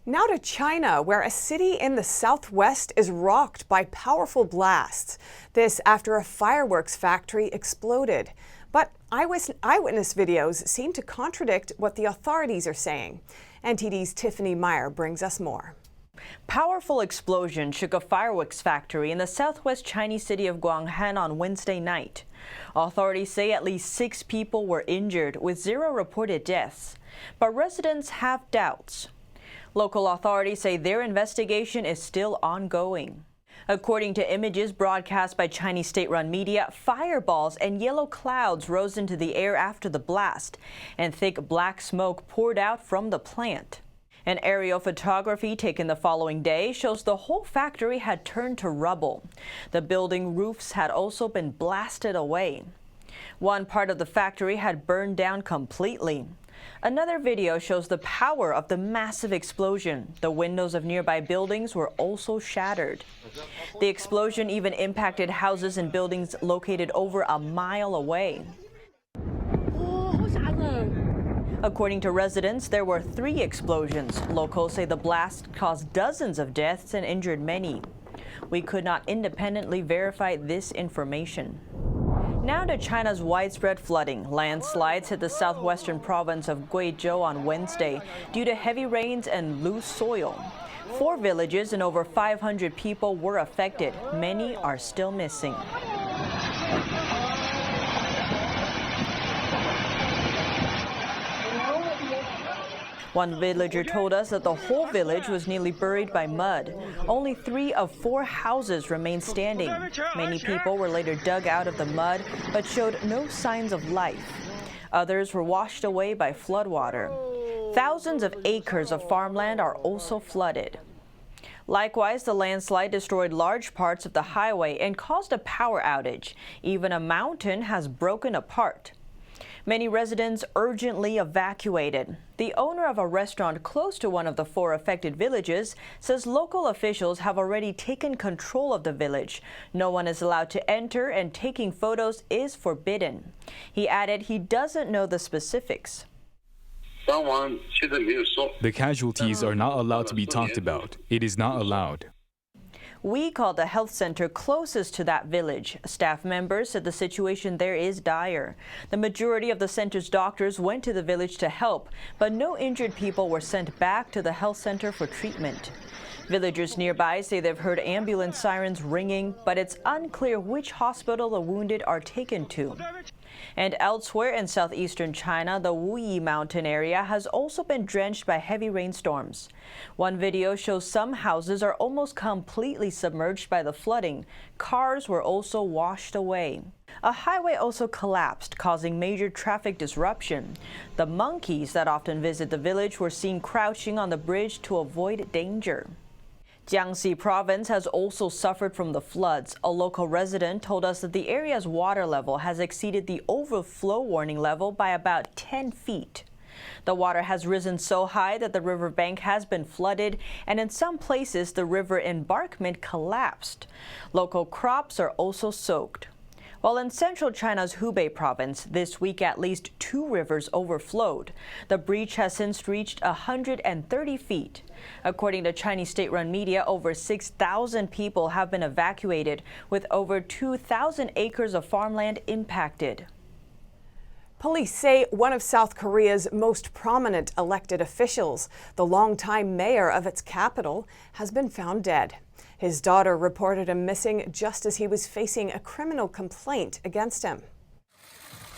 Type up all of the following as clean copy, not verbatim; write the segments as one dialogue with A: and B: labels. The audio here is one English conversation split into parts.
A: Now to China, where a city in the southwest is rocked by powerful blasts. This after a fireworks factory exploded. But eyewitness videos seem to contradict what the authorities are saying. NTD's Tiffany Meyer brings us more.
B: Powerful explosion shook a fireworks factory in the southwest Chinese city of Guanghan on Wednesday night. Authorities say at least 6 people were injured, with 0 reported deaths. But residents have doubts. Local authorities say their investigation is still ongoing. According to images broadcast by Chinese state-run media, fireballs and yellow clouds rose into the air after the blast, and thick black smoke poured out from the plant. An aerial photography taken the following day shows the whole factory had turned to rubble. The building roofs had also been blasted away. One part of the factory had burned down completely. Another video shows the power of the massive explosion. The windows of nearby buildings were also shattered. The explosion even impacted houses and buildings located over a mile away. According to residents, there were 3 explosions. Locals say the blast caused dozens of deaths and injured many. We could not independently verify this information. Now to China's widespread flooding. Landslides hit the southwestern province of Guizhou on Wednesday due to heavy rains and loose soil. 4 villages and over 500 people were affected. Many are still missing. One villager told us that the whole village was nearly buried by mud. Only 3 of 4 houses remained standing. Many people were later dug out of the mud, but showed no signs of life. Others were washed away by floodwater. Thousands of acres of farmland are also flooded. Likewise, the landslide destroyed large parts of the highway and caused a power outage. Even a mountain has broken apart. Many residents urgently evacuated. The owner of a restaurant close to one of the 4 affected villages says local officials have already taken control of the village. No one is allowed to enter and taking photos is forbidden. He added he doesn't know the specifics.
C: The casualties are not allowed to be talked about. It is not allowed.
B: We called the health center closest to that village. Staff members said the situation there is dire. The majority of the center's doctors went to the village to help, but no injured people were sent back to the health center for treatment. Villagers nearby say they've heard ambulance sirens ringing, but it's unclear which hospital the wounded are taken to. And elsewhere in southeastern China, the Wuyi mountain area has also been drenched by heavy rainstorms. One video shows some houses are almost completely submerged by the flooding. Cars were also washed away. A highway also collapsed, causing major traffic disruption. The monkeys that often visit the village were seen crouching on the bridge to avoid danger. Jiangxi province has also suffered from the floods. A local resident told us that the area's water level has exceeded the overflow warning level by about 10 feet. The water has risen so high that the riverbank has been flooded, and in some places the river embankment collapsed. Local crops are also soaked. While in central China's Hubei province, this week at least 2 rivers overflowed. The breach has since reached 130 feet. According to Chinese state-run media, over 6,000 people have been evacuated, with over 2,000 acres of farmland impacted.
A: Police say one of South Korea's most prominent elected officials, the longtime mayor of its capital, has been found dead. His daughter reported him missing just as he was facing a criminal complaint against him.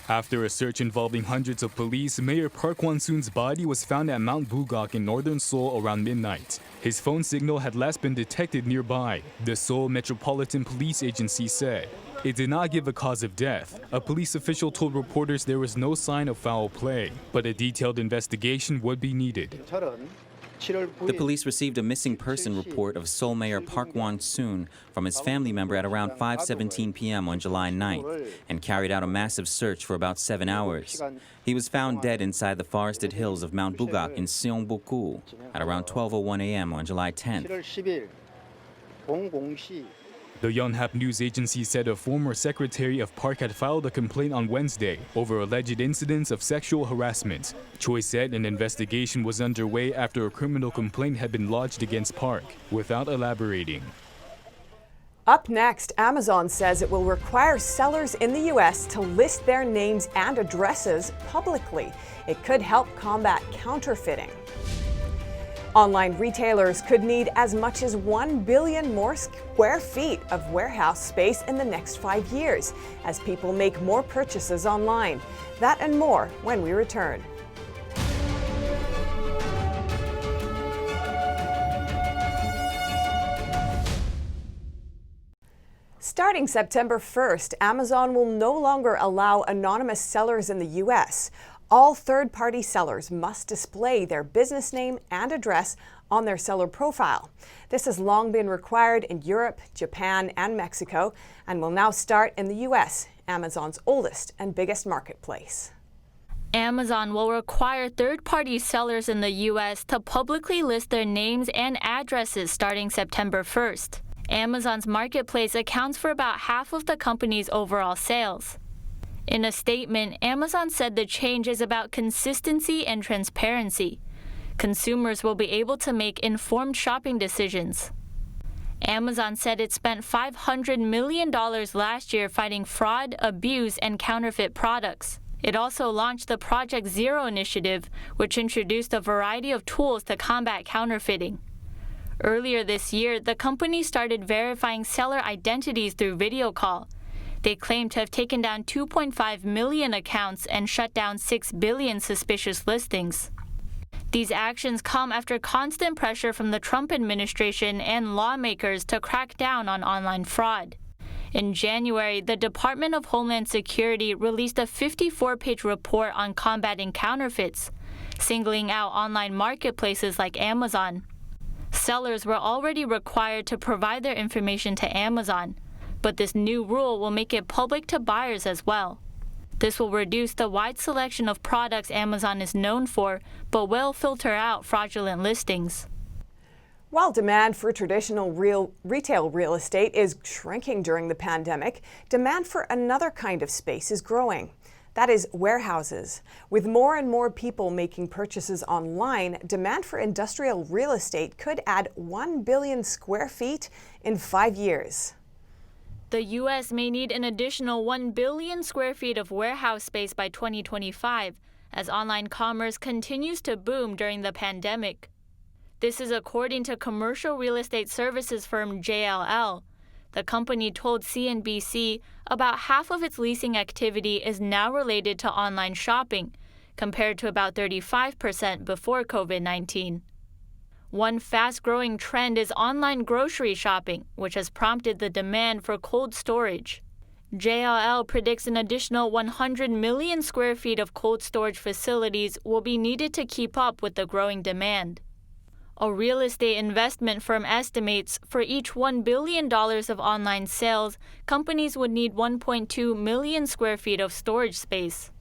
C: After a search involving hundreds of police, Mayor Park Won-soon's body was found at Mount Bugak in northern Seoul around midnight. His phone signal had last been detected nearby, the Seoul Metropolitan Police Agency said. It did not give a cause of death. A police official told reporters there was no sign of foul play, but a detailed investigation would be needed.
D: The police received a missing person report of Seoul Mayor Park Won-soon from his family member at around 5:17 p.m. on July 9th and carried out a massive search for about 7 hours. He was found dead inside the forested hills of Mount Bugak in Seongbuk-gu at around 12:01 a.m. on July 10th.
C: The Yonhap news agency said a former secretary of Park had filed a complaint on Wednesday over alleged incidents of sexual harassment. Choi said an investigation was underway after a criminal complaint had been lodged against Park, without elaborating.
A: Up next, Amazon says it will require sellers in the U.S. to list their names and addresses publicly. It could help combat counterfeiting. Online retailers could need as much as 1 billion more square feet of warehouse space in the next 5 years as people make more purchases online. That and more when we return. Starting September 1st, Amazon will no longer allow anonymous sellers in the U.S. All third-party sellers must display their business name and address on their seller profile. This has long been required in Europe, Japan, and Mexico, and will now start in the U.S., Amazon's oldest and biggest marketplace.
E: Amazon will require third-party sellers in the U.S. to publicly list their names and addresses starting September 1st. Amazon's marketplace accounts for about half of the company's overall sales. In a statement, Amazon said the change is about consistency and transparency. Consumers will be able to make informed shopping decisions. Amazon said it spent $500 million last year fighting fraud, abuse, and counterfeit products. It also launched the Project Zero initiative, which introduced a variety of tools to combat counterfeiting. Earlier this year, the company started verifying seller identities through video call. They claim to have taken down 2.5 million accounts and shut down 6 billion suspicious listings. These actions come after constant pressure from the Trump administration and lawmakers to crack down on online fraud. In January, the Department of Homeland Security released a 54-page report on combating counterfeits, singling out online marketplaces like Amazon. Sellers were already required to provide their information to Amazon, but this new rule will make it public to buyers as well. This will reduce the wide selection of products Amazon is known for, but will filter out fraudulent listings.
A: While demand for traditional retail real estate is shrinking during the pandemic, demand for another kind of space is growing. That is warehouses. With more and more people making purchases online, demand for industrial real estate could add 1 billion square feet in 5 years.
E: The U.S. may need an additional 1 billion square feet of warehouse space by 2025 as online commerce continues to boom during the pandemic. This is according to commercial real estate services firm JLL. The company told CNBC about half of its leasing activity is now related to online shopping, compared to about 35% before COVID-19. One fast-growing trend is online grocery shopping, which has prompted the demand for cold storage. JLL predicts an additional 100 million square feet of cold storage facilities will be needed to keep up with the growing demand. A real estate investment firm estimates for each $1 billion of online sales, companies would need 1.2 million square feet of storage space.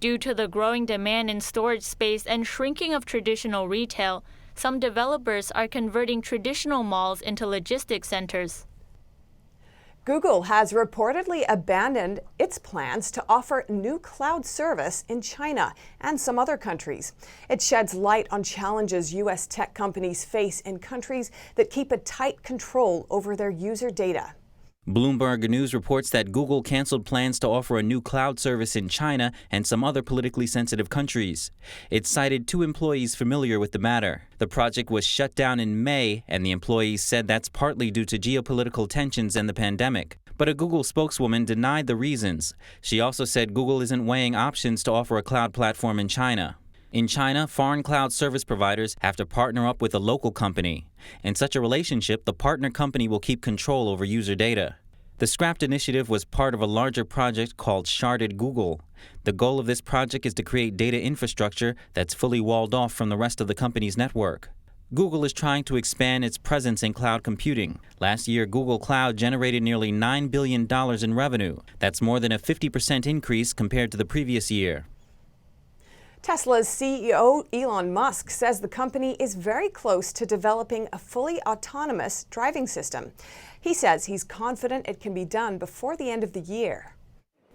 E: Due to the growing demand in storage space and shrinking of traditional retail, some developers are converting traditional malls into logistics centers.
A: Google has reportedly abandoned its plans to offer new cloud service in China and some other countries. It sheds light on challenges U.S. tech companies face in countries that keep a tight control over their user data.
D: Bloomberg News reports that Google canceled plans to offer a new cloud service in China and some other politically sensitive countries. It cited 2 employees familiar with the matter. The project was shut down in May, and the employees said that's partly due to geopolitical tensions and the pandemic. But a Google spokeswoman denied the reasons. She also said Google isn't weighing options to offer a cloud platform in China. In China, foreign cloud service providers have to partner up with a local company. In such a relationship, the partner company will keep control over user data. The scrapped initiative was part of a larger project called Sharded Google. The goal of this project is to create data infrastructure that's fully walled off from the rest of the company's network. Google is trying to expand its presence in cloud computing. Last year, Google Cloud generated nearly $9 billion in revenue. That's more than a 50% increase compared to the previous year.
A: Tesla's CEO Elon Musk says the company is very close to developing a fully autonomous driving system. He says he's confident it can be done before the end of the year.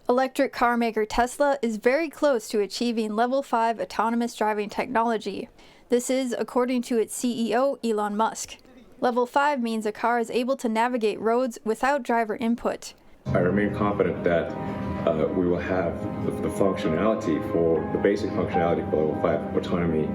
F: Electric car maker Tesla is very close to achieving Level 5 autonomous driving technology. This is according to its CEO Elon Musk. Level 5 means a car is able to navigate roads without driver input.
G: I remain confident that we will have the functionality the basic functionality for Level 5 autonomy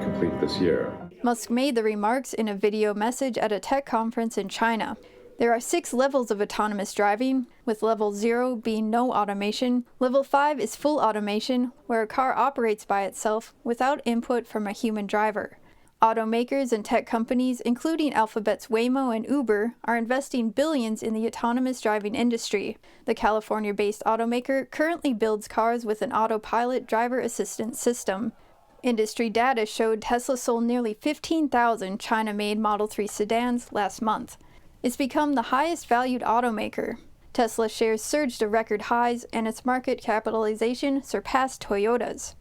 G: complete this year.
F: Musk made the remarks in a video message at a tech conference in China. There are 6 levels of autonomous driving, with Level 0 being no automation. Level 5 is full automation, where a car operates by itself without input from a human driver. Automakers and tech companies, including Alphabet's Waymo and Uber, are investing billions in the autonomous driving industry. The California-based automaker currently builds cars with an autopilot driver assistance system. Industry data showed Tesla sold nearly 15,000 China-made Model 3 sedans last month. It's become the highest valued automaker. Tesla shares surged to record highs, and its market capitalization surpassed Toyota's.